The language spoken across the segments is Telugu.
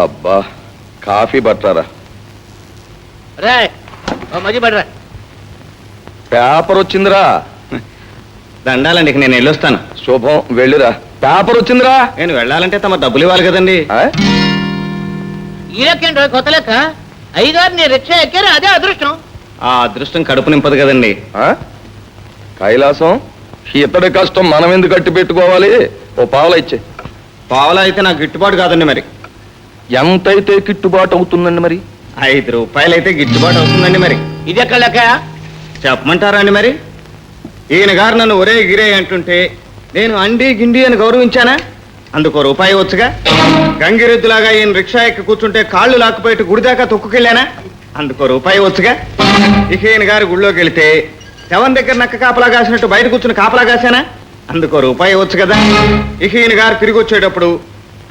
అబ్బా కాఫీ పట్టారా? రే మధ్య పడరా. పేపర్ వచ్చిందిరా. దండాలండి, ఇక నేను వెళ్ళొస్తాను. శుభం, వెళ్ళిరా. పేపర్ వచ్చిందిరా. నేను వెళ్ళాలంటే తమ డబ్బులు ఇవ్వాలి కదండి. ఈ లెక్క ఏంటో కొత్త లెక్క. అయ్యగారు నేను రిక్షా ఎక్కారు, అదే అదృష్టం. ఆ అదృష్టం కడుపు నింపదు కదండి. కైలాసం, ఇతడి కష్టం మనం ఎందుకు కట్టి పెట్టుకోవాలి? ఓ పావలా ఇచ్చే. పావలా అయితే నాకు గిట్టుబాటు కాదండి. మరి ఎంతైతే గిట్టుబాటు అవుతుందండి? మరి 5 రూపాయలు అయితే గిట్టుబాటు అవుతుందండి. మరి ఇది ఎక్కడ లెక్క చెప్పమంటారా అండి? మరి ఈయన గారు నన్ను ఒరే గిరే అంటుంటే నేను అండి గిండి అని గౌరవించానా? అందుకో రూపాయి వచ్చుగా. గంగిరెద్దులాగా ఈయన రిక్షా ఎక్కి కూర్చుంటే కాళ్ళు లాక్కుపోయి గుడిదాకా తొక్కుకెళ్ళానా? అందుకో రూపాయి వచ్చుగా. ఇక ఈయన గారు గుళ్ళోకి వెళితే శవం దగ్గర నక్క కాపలా కాసినట్టు బయట కూర్చుని కాపలా కాసానా? అందుకో రూపాయి వచ్చు కదా. ఇక ఈయన గారు తిరిగి వచ్చేటప్పుడు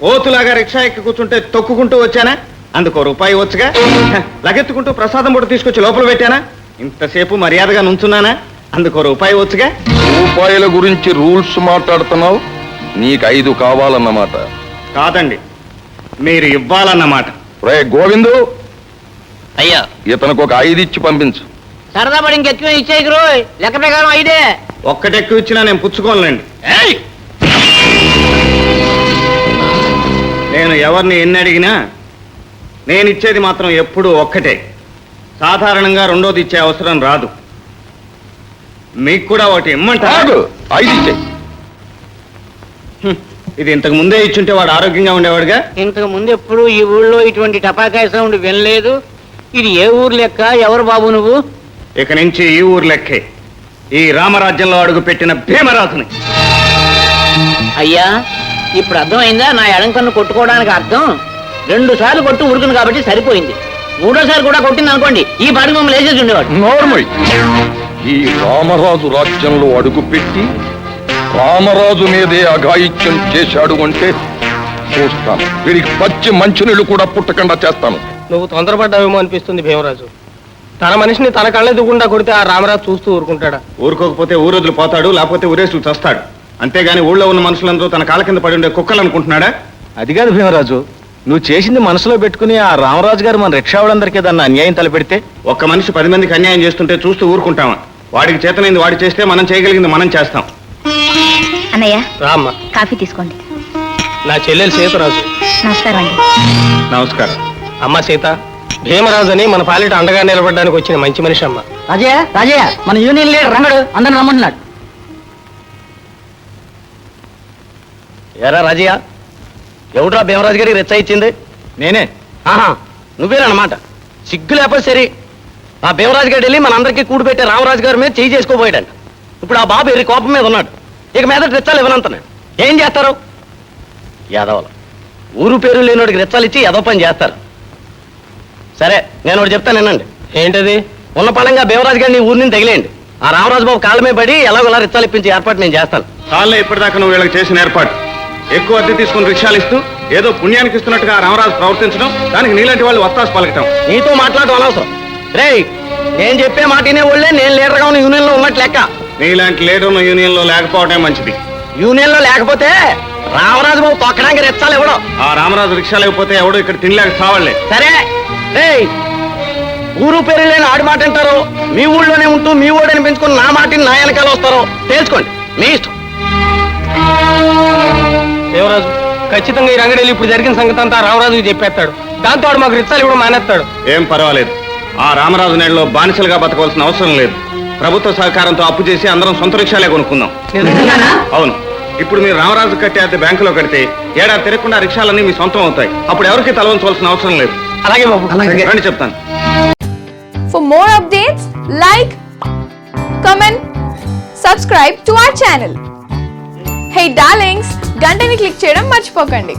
పోతులాగా రిక్షా ఎక్కి కూర్చుంటే తొక్కుకుంటూ వచ్చానా? అందుకో రూపాయి వచ్చుగా. లగెత్తుకుంటూ ప్రసాదం కూడా తీసుకొచ్చి లోపల పెట్టానా? ఇంతసేపు మర్యాదగా నుంచున్నానా? అందుకో రూపాయి వచ్చుగా. రూపాయల గురించి రూల్స్ మాట్లాడుతున్నావు. నీకు 5 కావాలన్నమాట. కాదండి, మీరు ఇవ్వాలన్నమాట. రే గోవిందు, అయ్యా ఇతనికి ఒక 5 ఇచ్చి పంపించు. సరదా పడి ఇంకెక్కువ ఇచ్చేయరు. లెక్క ప్రకారం 5. ఒక్కటెక్కువ ఇచ్చినా నేను పుచ్చుకోనులేండి. నేను ఎవరిని ఎన్ని అడిగినా నేను ఇచ్చేది మాత్రం ఎప్పుడూ ఒక్కటే. సాధారణంగా రెండోది ఇచ్చే అవసరం రాదు. మీకు కూడా ఒకటి ఇమ్మంటారు. 5 ఇచ్చే. ఇది ఇంతకు ముందే ఇచ్చుంటే వాడు ఆరోగ్యంగా ఉండేవాడుగా. ఇంతకు ముందు ఎప్పుడు ఈ ఊళ్ళో ఇటువంటి టపాకాయ సౌండ్ వినలేదు. ఇది ఏ ఊరు లెక్క? ఎవరు బాబు నువ్వు? ఇక నుంచి ఈ ఊరు లెక్కే. ఈ రామరాజ్యంలో అడుగు పెట్టిన భీమరాజుని. అయ్యా ఇప్పుడు అర్థమైందా నా ఎడంకన్ను కొట్టుకోవడానికి అర్థం? 2 సార్లు కొట్టు ఉరుకును కాబట్టి సరిపోయింది. 3ఓసారి కూడా కొట్టింది అనుకోండి, ఈ పాటికి మమ్మల్ని వేసేసి ఉండేవాడు. నోర్మై, ఈ రామరాజు రాజ్యంలో అడుగు పెట్టి రామరాజు మీదే అఘాయిత్యం చేశాడు అంటే చూస్తాను. వీరికి పచ్చి మంచినీళ్ళు కూడా పుట్టకుండా చేస్తాను. నువ్వు తొందరపడ్డావేమో అనిపిస్తుంది భీమరాజు. తన మనిషిని తన కళ్ళెదుకుండా కొడితే ఆ రామరాజు చూస్తూ ఊరుకుంటాడా? ఊరుకోకపోతే ఊరొదులు పోతాడు, లేకపోతే ఊరేసులు చస్తాడు. అంతేగాని ఊళ్ళో ఉన్న మనుషులందరూ తన కాళ్ళ కింద పడి ఉండే కుక్కలు అనుకుంటున్నాడా? అది కాదు భీమరాజు, నువ్వు చేసింది మనసులో పెట్టుకుని ఆ రామరాజు గారు మన రిక్షా వాళ్ళందరికీ ఏదన్నా అన్యాయం తలపెడితే? ఒక్క మనిషి 10 మందికి అన్యాయం చేస్తుంటే చూస్తూ ఊరుకుంటామా? వాడికి చేతనైంది వాడు చేస్తే మనం చేయగలిగింది మనం చేస్తాం. అన్నయ్య రామ్మ, కాఫీ తీసుకోండి. నా చెల్లెలు సీతరాజు. నమస్కారం అండి. నమస్కారం. అమ్మ సీత, భీమరాజు అని మన పాలిట అండగా నిలబడడానికి వచ్చిన మంచి మనిషి అమ్మ. రాజయ్య రాజయ్య, మన యూనియన్ లీడర్ రంగడు అందరిని రమ్మంటున్నాడు. ఎరా రాజయ్య, ఎవడురా భీమరాజు గారికి రెచ్చ ఇచ్చింది? నేనే. ఆహా, నువ్వేనమాట. సిగ్గు లేకపోతే సరే. ఆ భీమరాజు గారు వెళ్ళి మనందరికీ కూడు పెట్టే రామరాజు గారి మీద చేయి చేసుకోబోయాడంట. ఇప్పుడు ఆ బాబు ఎర్రి కోపం మీద ఉన్నాడు. ఇక మీద రెచ్చాలు ఇవ్వనంతనే ఏం చేస్తారు? యాదవలు ఊరు పేరు లేనోడికి రెచ్చాలు ఇచ్చి ఏదో పని చేస్తారు. సరే, నేను ఒకటి చెప్తాను వినండి. ఏంటది? ఉన్న పళంగా భీమరాజు గారిని ఊరి నుంచి తగిలేయండి. ఆ రామరాజు బాబు కాళ్ళ మీద పడి ఎలాగోలా రెచ్చాలు ఇప్పించి ఏర్పాటు నేను చేస్తాను. కాళ్ళే ఇప్పటిదాకా నువ్వు వీళ్ళకి చేసిన ఏర్పాటు. ఎక్కువ అద్దె తీసుకుని రిక్షాలు ఇస్తూ ఏదో పుణ్యానికి ఇస్తున్నట్టుగా రామరాజు ప్రవర్తించడం, దానికి నీలాంటి వాళ్ళు వత్తాసు పలకటం. నీతో మాట్లాడటం అనవసరం. రే, నేను చెప్పే మాట వినేవాళ్ళే నేను లీడర్గా ఉన్న యూనియన్లో ఉన్నట్టు లెక్క. నీలాంటి లీడర్ యూనియన్ లో లేకపోవడమే మంచిది. యూనియన్ లో లేకపోతే రామరాజు బాబు తొక్కడానికి రెచ్చాలు ఇవ్వడం. ఆ రామరాజు రిక్షా లేకపోతే ఎవడో ఇక్కడ తినలేక చావాళ్లే. సరే, ఊరు పేరు లేని ఆడి మాట అంటారు. మీ ఊళ్ళోనే ఉంటూ మీ ఊడని పెంచుకుని నా మాటిని నా వెనకాల వస్తారో తెలుసుకోండి, మీ ఇష్టం. భీమరాజు, ఖచ్చితంగా ఈ రంగడేళ్ళు ఇప్పుడు జరిగిన సంగతి అంతా రామరాజుకి చెప్పేస్తాడు. దాంతో వాడు మాకు రిచ్చాలు ఇవ్వడం మానేస్తాడు. ఏం పర్వాలేదు. ఆ రామరాజు నేలలో బానిసలుగా బతకవలసిన అవసరం లేదు. ప్రభుత్వ సహకారంతో అప్పు చేసి అందరం సొంత రిక్షాలే కొనుక్కుందాం. అవును, ఇప్పుడు మీరు రామరాజు కట్టే అద్దె బ్యాంకులో కడితే ఏడాది తిరగకుండా రిక్షాలన్నీ మీ సొంతం అవుతాయి. అప్పుడు ఎవరికి తలవంచవలసిన అవసరం లేదు. అలాగే బాబు, రండి చెప్తాను. For more updates, like, comment, subscribe to our channel. Hey darlings, గంటని click చేయడం మర్చిపోకండి.